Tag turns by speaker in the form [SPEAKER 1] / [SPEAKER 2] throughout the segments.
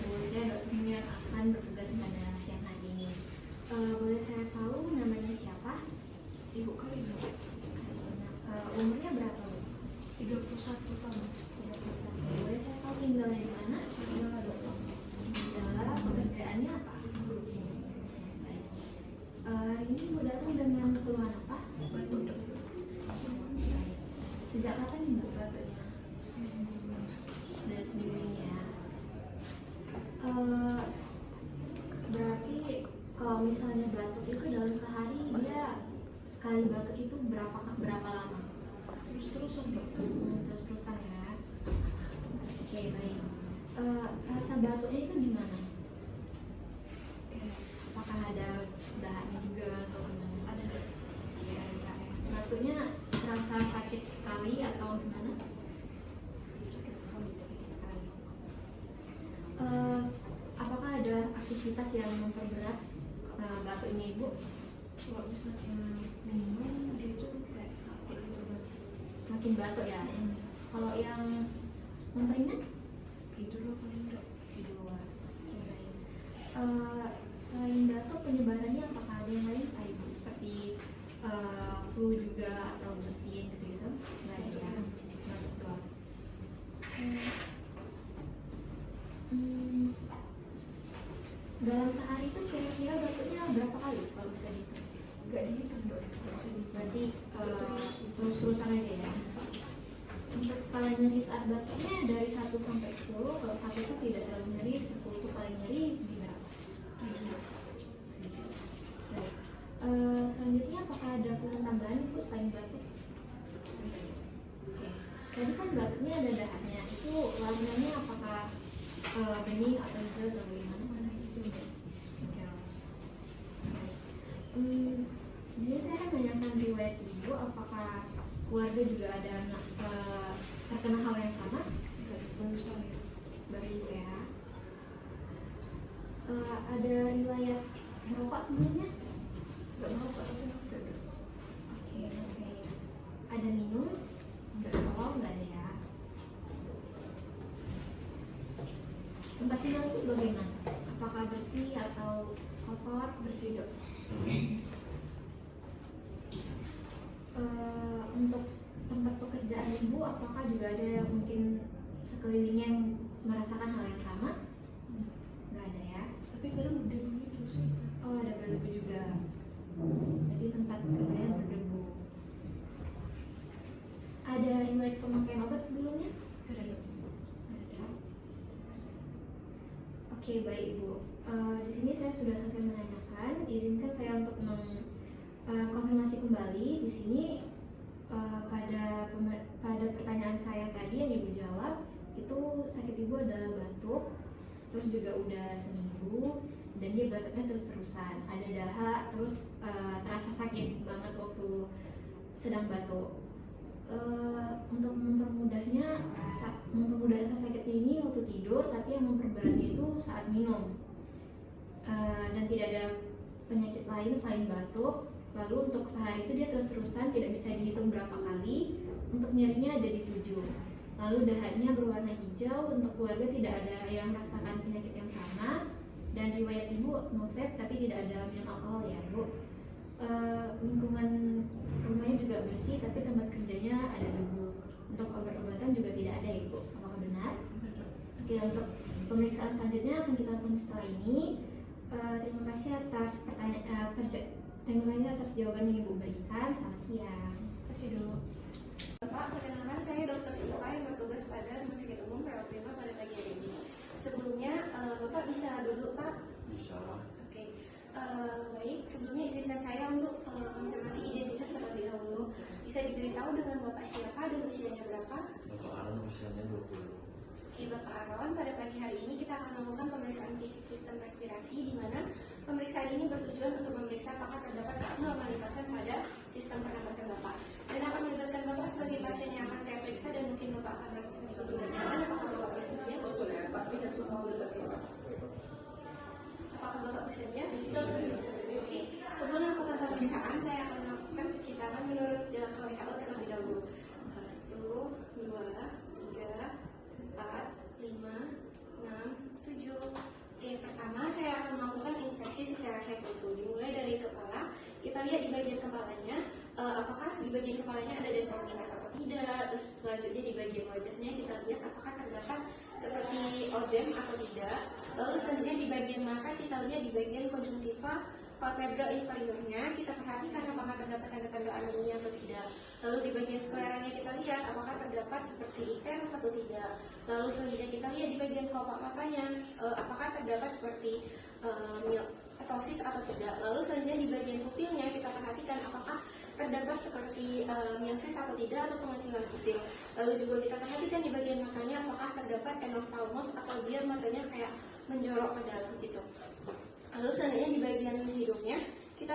[SPEAKER 1] Bu, saya dokter yang akan bertugas pada siang hari ini. Boleh saya tahu namanya siapa?
[SPEAKER 2] Ibu Karina,
[SPEAKER 1] Umurnya berapa Bu?
[SPEAKER 2] 31 tahun.
[SPEAKER 1] 31. Boleh saya tahu tinggalnya di mana?
[SPEAKER 2] Adalah dokter.
[SPEAKER 1] Adalah pekerjaannya apa? Baik. Hari ini Bu datang dengan keluhan apa?
[SPEAKER 2] Batuk dok.
[SPEAKER 1] Baik. Sejak kapan nih Bu batuknya?
[SPEAKER 2] Seminggu.
[SPEAKER 1] Sudah seminggu ini ya. Berarti kalau misalnya batuk itu dalam sehari dia sekali batuk itu berapa lama?
[SPEAKER 2] Terus-terusan dok.
[SPEAKER 1] Terus-terusan ya. Oke, baik. Rasa batuknya itu gimana?
[SPEAKER 2] Kayak
[SPEAKER 1] Apakah ada dahannya juga atau gimana?
[SPEAKER 2] ada dok.
[SPEAKER 1] Oke, ada ya. Batuknya terasa sakit sekali atau gimana?
[SPEAKER 2] Sakit sekali dok.
[SPEAKER 1] Sakit sekali. Apakah ada aktivitas yang memperberat batuknya Ibu?
[SPEAKER 2] Kalau misalnya minum dia tuh kayak sakit gitu dok.
[SPEAKER 1] Makin batuk ya? Kalau yang memperingan?
[SPEAKER 2] Tidur dok paling dok.
[SPEAKER 1] Di luar. Oke, baik. Selain batuk, penyebarannya apakah ada yang lain Pak Ibu? Seperti flu juga atau bersin gitu-gitu? Nggak ada ya? Batuk doang. Dalam sehari itu kira-kira batuknya berapa kali kalau bisa dihitung?
[SPEAKER 2] Gak dihitung dok. Gak bisa dihitung.
[SPEAKER 1] Berarti terus-terusan aja ya? Untuk skala nyeri saat batuknya dari 1 sampai 10, kalau 1 itu tidak terlalu nyeri, 10 itu paling nyeri, di berapa?
[SPEAKER 2] 7 dok.
[SPEAKER 1] Baik. Selanjutnya apakah ada keluhan tambahan Ibu selain batuk? Oke. Tadi kan batuknya ada dahannya. Itu warnanya apakah bening atau hijau atau bagaimana?
[SPEAKER 2] Mana itu dok?
[SPEAKER 1] Hijau. Baik. Di sini saya akan menanyakan riwayat Ibu. Apakah keluarga juga ada terkena hal yang sama?
[SPEAKER 2] Baru saya.
[SPEAKER 1] Baru Ibu ya. Ada riwayat merokok sebelumnya?
[SPEAKER 2] Gak mau kok tapi nafsu dok.
[SPEAKER 1] Oke, oke. Ada minum? Enggak merokok, enggak ada ya. Tempat tinggal itu bagaimana? Apakah bersih atau kotor?
[SPEAKER 2] Bersih dok.
[SPEAKER 1] Untuk tempat pekerjaan Ibu, apakah juga ada yang mungkin sekelilingnya yang merasakan hal yang sama? Enggak ada ya.
[SPEAKER 2] Tapi kadang berdebu gitu sih.
[SPEAKER 1] Oh, ada berdebu juga. Berarti tempat kerjanya berdebu. Ada riwayat pemakaian obat sebelumnya?
[SPEAKER 2] Ada dok.
[SPEAKER 1] Nggak ada. Oke, baik Ibu. Di sini saya sudah selesai menanyakan. Izinkan saya untuk konfirmasi kembali. Di sini pada pertanyaan saya tadi yang Ibu jawab itu sakit Ibu adalah batuk, terus juga udah seminggu dan dia batuknya terus-terusan, ada dahak, terus terasa sakit banget waktu sedang batuk. Untuk mempermudah rasa sakit ini waktu tidur, tapi yang memperberatnya itu saat minum. Dan tidak ada penyakit lain selain batuk. Lalu untuk sehari itu dia terus-terusan, tidak bisa dihitung berapa kali. Untuk nyerinya ada di 7. Lalu dahaknya berwarna hijau. Untuk keluarga tidak ada yang merasakan penyakit yang sama. Dan riwayat Ibu no vape tapi tidak ada minum alkohol ya Bu. Lingkungan rumahnya juga bersih tapi tempat kerjanya ada debu. Untuk obat-obatan juga tidak ada ya Bu. Apakah benar?
[SPEAKER 2] Benar dok.
[SPEAKER 1] Oke, untuk pemeriksaan selanjutnya akan kita lakukan setelah ini. Terima kasih atas terima kasih atas jawaban yang Ibu berikan. Selamat siang.
[SPEAKER 2] Terima kasih dok.
[SPEAKER 3] Bapak, perkenalkan saya Dr. Siva yang bertugas pada Rumah Sakit Umum Perawat Prima pada pagi hari ini. Sebelumnya, Bapak bisa duduk, Pak?
[SPEAKER 4] Bisa.
[SPEAKER 3] Oke. Baik, sebelumnya izinkan saya untuk konfirmasi identitas terlebih dahulu. Bisa diberitahu dengan Bapak siapa dan usianya berapa?
[SPEAKER 4] Bapak Aron usianya 20.
[SPEAKER 3] Oke, Bapak Aron, pada pagi hari ini kita akan melakukan pemeriksaan fisik sistem respirasi di mana pemeriksaan ini bertujuan untuk memeriksa apakah terdapat abnormalitasan pada sistem pernapasan Bapak. Dan akan melibatkan Bapak sebagai pasien yang akan saya periksa dan mungkin Bapak akan merasa ikut berjalan. Apakah Bapak bersedia? Betul ya, pasti dan semua udah Apakah Bapak bersedia? Oke, sebelum melakukan pemeriksaan, saya akan melakukan cuci tangan menurut jalan WHO terlebih dahulu. 1, 2, 3, 4, 5, 6, 7, menuju. Oke, pertama saya akan melakukan inspeksi secara head to toe. Dimulai dari kepala, kita lihat di bagian kepalanya, apakah di bagian kepalanya ada deformitas atau tidak. Terus selanjutnya di bagian wajahnya kita lihat apakah terdapat seperti odem atau tidak. Lalu selanjutnya di bagian mata kita lihat di bagian konjungtiva palpebra inferiornya, kita perhatikan apakah terdapat tanda-tanda anemia atau tidak. Lalu di bagian skleranya kita lihat apakah terdapat seperti icterus atau tidak. Lalu selanjutnya kita lihat di bagian kelopak matanya, apakah terdapat seperti ptosis atau tidak. Lalu selanjutnya di bagian pupilnya kita perhatikan apakah terdapat seperti miosis atau tidak, atau pengecilan pupil. Lalu juga kita perhatikan di bagian matanya apakah terdapat enoftalmos atau dia matanya kayak menjorok ke dalam gitu. Lalu selanjutnya di bagian hidungnya kita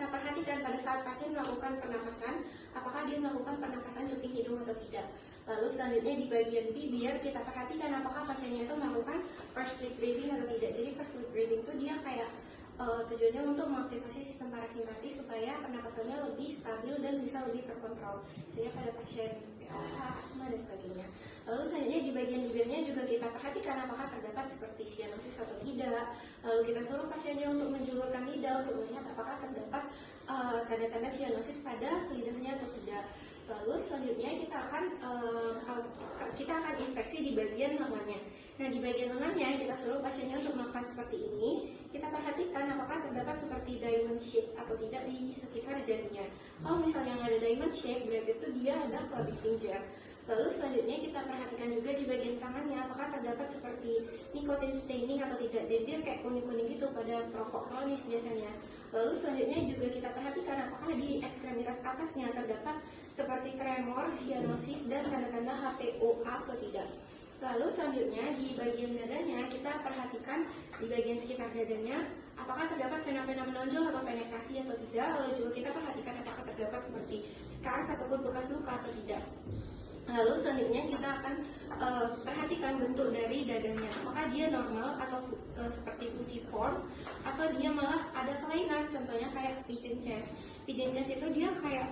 [SPEAKER 3] perhatikan pada saat pasien melakukan pernapasan, apakah dia melakukan pernapasan cuping hidung atau tidak. Lalu selanjutnya di bagian bibir kita perhatikan apakah pasiennya itu melakukan pursed lip breathing atau tidak. Jadi pursed lip breathing itu dia kayak tujuannya untuk mengaktifasi sistem parasimpatis supaya pernapasannya lebih stabil dan bisa lebih terkontrol. Misalnya pada pasien PAH, asma dan sebagainya. Lalu selanjutnya di bagian bibirnya juga kita perhatikan apakah terdapat seperti cyanosis atau tidak. Lalu kita suruh pasiennya untuk menjulurkan lidah untuk melihat apakah terdapat tanda-tanda cyanosis pada lidahnya atau tidak. Lalu selanjutnya kita akan inspeksi di bagian lengannya. Nah, di bagian lengannya kita suruh pasiennya untuk melakukan seperti ini. Kita perhatikan apakah terdapat seperti diamond shape atau tidak di sekitar jarinya. Kalau misalnya nggak ada diamond shape, berarti itu dia ada clubbing finger. Lalu selanjutnya kita perhatikan juga di bagian tangannya apakah terdapat seperti nicotine staining atau tidak. Jadi dia kayak kuning-kuning gitu pada perokok kronis biasanya. Lalu selanjutnya juga kita perhatikan apakah di ekstremitas atasnya terdapat seperti tremor, cyanosis, dan tanda-tanda HPOA atau tidak. Lalu selanjutnya di bagian dadanya kita perhatikan di bagian sekitar dadanya apakah terdapat fenomena menonjol atau penetrasi atau tidak. Lalu juga kita perhatikan apakah terdapat seperti scars ataupun bekas luka atau tidak. Lalu selanjutnya kita akan perhatikan bentuk dari dadanya, apakah dia normal atau seperti fusiform atau dia malah ada kelainan, contohnya kayak pigeon chest. Pigeon chest itu dia kayak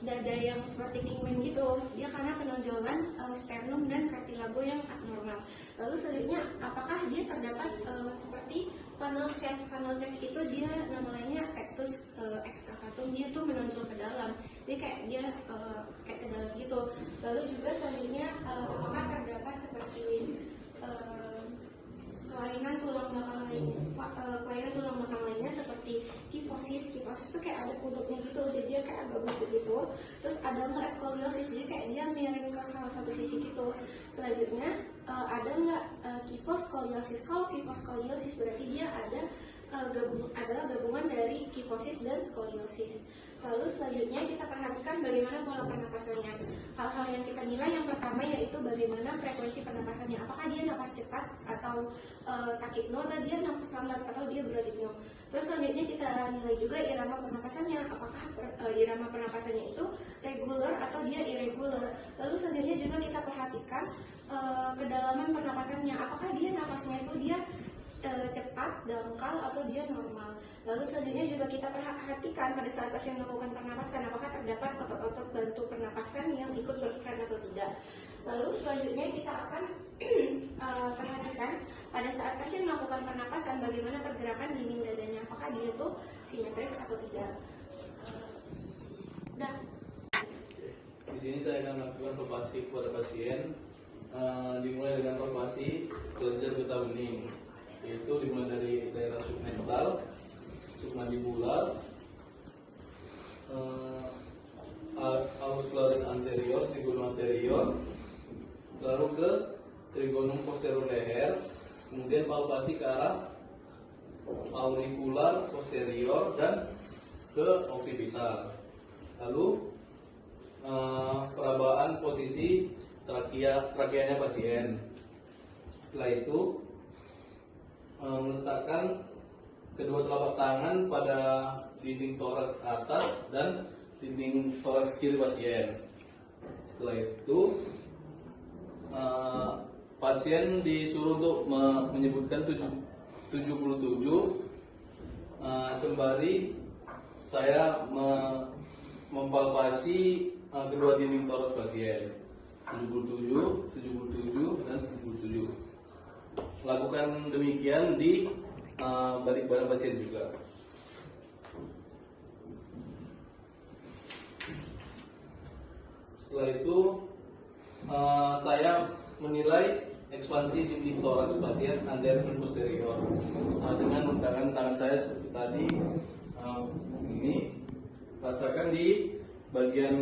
[SPEAKER 3] dada yang seperti penguin gitu, dia karena penonjolan sternum dan cartilago yang abnormal. Lalu selanjutnya apakah dia terdapat seperti funnel chest. Funnel chest itu dia nama lainnya rectus excavatum, dia tuh menonjol ke dalam, jadi kayak dia kayak ke dalam gitu. Lalu juga selanjutnya apakah terdapat seperti kelainan tulang belakang lainnya seperti kifosis. Kifosis itu kayak ada kuduknya gitu, jadi dia kayak agak bungkuk gitu. Terus ada nggak skoliosis, jadi kayak dia miring ke salah satu sisi gitu. Selanjutnya ada nggak kifoskoliosis. Kalau kifoskoliosis berarti dia adalah gabungan dari kifosis dan skoliosis. Lalu selanjutnya kita perhatikan bagaimana pola pernapasannya. Hal-hal yang kita nilai yang pertama yaitu bagaimana frekuensi pernapasannya. Apakah dia napas cepat atau takipno, atau dia napas lambat atau dia bradipno. Terus selanjutnya kita nilai juga irama pernapasannya. Apakah irama pernapasannya itu regular atau dia irregular. Lalu selanjutnya juga kita perhatikan kedalaman pernapasannya. Apakah dia napasnya itu dia cepat, dangkal, atau dia normal. Lalu selanjutnya juga kita perhatikan pada saat pasien melakukan pernapasan apakah terdapat otot-otot bantu pernapasan yang ikut berperan atau tidak. Lalu selanjutnya kita akan perhatikan pada saat pasien melakukan pernapasan bagaimana pergerakan dinding dadanya, apakah dia itu simetris atau tidak.
[SPEAKER 5] Di sini saya akan melakukan palpasi kepada pasien. Dimulai dengan palpasi kelenjar getah bening, yaitu dimulai dari daerah submental, submandibular, auscultaris anterior, trigonum anterior, lalu ke trigonum posterior leher, kemudian palpasi ke arah auricular posterior dan ke occipital. Lalu perabaan posisi trakeanya pasien. Setelah itu meletakkan kedua telapak tangan pada dinding toraks atas dan dinding toraks kiri pasien. Setelah itu pasien disuruh untuk menyebutkan 77 sembari saya mempalpasi kedua dinding toraks pasien. 77, 77 dan 77. lakukan demikian di balik badan pasien juga. Setelah itu saya menilai ekspansi dinding toraks pasien anterior dan posterior dengan menggunakan tangan saya seperti tadi. Ini rasakan di bagian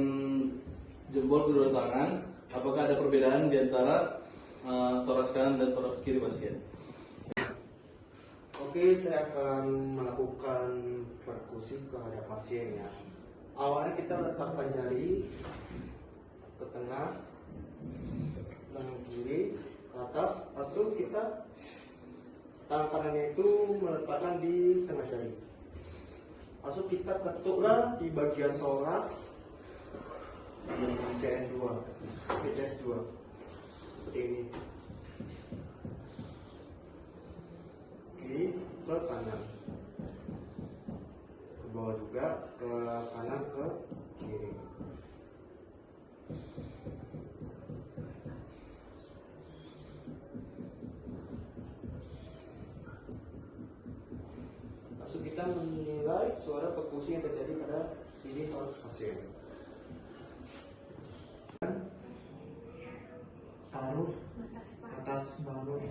[SPEAKER 5] jempol kedua tangan apakah ada perbedaan di antara toraks kanan dan toraks kiri pasien.
[SPEAKER 6] Oke, saya akan melakukan perkusi terhadap pasien ya. Awalnya kita letakkan jari ke tengah, tangan kiri ke atas, lalu kita tangan kanannya itu meletakkan di tengah jari. Lalu kita ketuklah di bagian toraks CN2, PCS2 seperti ini. Kiri ke kanan, ke bawah juga, ke kanan ke kiri. Langsung kita menilai suara perkusi yang terjadi pada dinding toraks pasien. Taruh atas balon